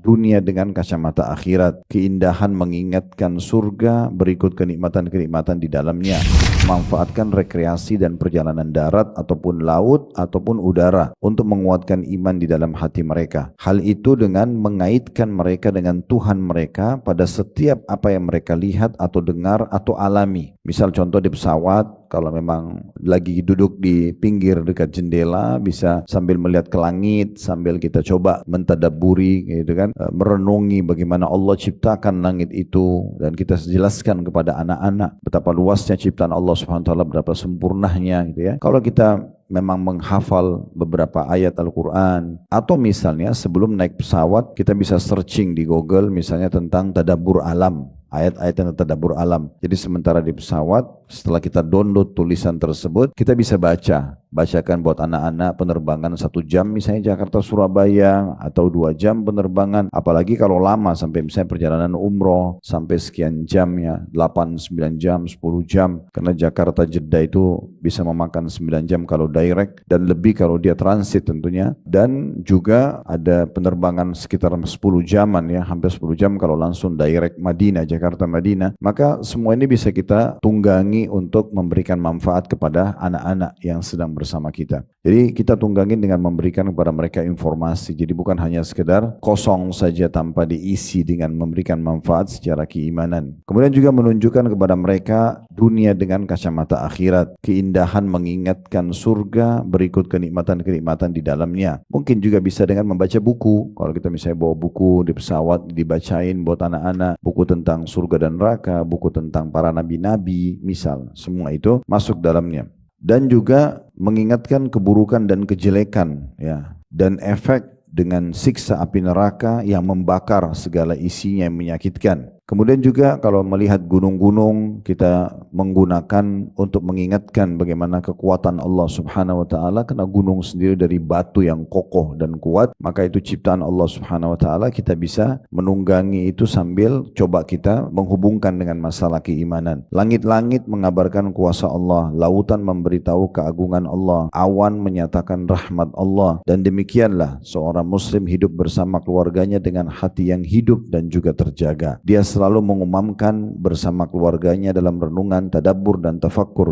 dunia dengan kacamata akhirat, keindahan mengingatkan surga berikut kenikmatan-kenikmatan di dalamnya, memanfaatkan rekreasi dan perjalanan darat ataupun laut ataupun udara untuk menguatkan iman di dalam hati mereka. Hal itu dengan mengaitkan mereka dengan Tuhan mereka pada setiap apa yang mereka lihat atau dengar atau alami. Misal contoh di pesawat, kalau memang lagi duduk di pinggir dekat jendela, bisa sambil melihat ke langit, sambil kita coba mentadabburi gitu kan, merenungi bagaimana Allah ciptakan langit itu, dan kita jelaskan kepada anak-anak betapa luasnya ciptaan Allah Subhanahu wa taala, betapa sempurnanya gitu ya. Kalau kita memang menghafal beberapa ayat Al-Quran, atau misalnya sebelum naik pesawat kita bisa searching di Google misalnya tentang tadabbur alam, ayat-ayat tentang tadabbur alam. Jadi sementara di pesawat, setelah kita download tulisan tersebut, kita bisa bacakan buat anak-anak penerbangan 1 jam misalnya Jakarta Surabaya, atau 2 jam penerbangan, apalagi kalau lama sampai misalnya perjalanan umroh sampai sekian jam ya, 8, 9 jam, 10 jam, karena Jakarta Jeddah itu bisa memakan 9 jam kalau direct, dan lebih kalau dia transit tentunya, dan juga ada penerbangan sekitar 10 jaman ya, hampir 10 jam kalau langsung direct Madinah, Jakarta Madinah. Maka semua ini bisa kita tunggangi untuk memberikan manfaat kepada anak-anak yang sedang bersama kita. Jadi kita tunggangin dengan memberikan kepada mereka informasi. Jadi bukan hanya sekedar kosong saja tanpa diisi dengan memberikan manfaat secara keimanan. Kemudian juga menunjukkan kepada mereka dunia dengan kacamata akhirat, keindahan mengingatkan surga berikut kenikmatan-kenikmatan di dalamnya. Mungkin juga bisa dengan membaca buku. Kalau kita misalnya bawa buku di pesawat, dibacain buat anak-anak, buku tentang surga dan neraka, buku tentang para nabi-nabi, misal, semua itu masuk dalamnya. Dan juga mengingatkan keburukan dan kejelekan ya, dan efek dengan siksa api neraka yang membakar segala isinya yang menyakitkan. Kemudian juga kalau melihat gunung-gunung, kita menggunakan untuk mengingatkan bagaimana kekuatan Allah Subhanahu wa taala, karena gunung sendiri dari batu yang kokoh dan kuat, maka itu ciptaan Allah Subhanahu wa taala. Kita bisa menunggangi itu sambil coba kita menghubungkan dengan masalah keimanan. Langit-langit mengabarkan kuasa Allah, lautan memberitahu keagungan Allah, awan menyatakan rahmat Allah, dan demikianlah seorang muslim hidup bersama keluarganya dengan hati yang hidup dan juga terjaga. Dia selalu mengumamkan bersama keluarganya dalam renungan, tadabbur dan tafakkur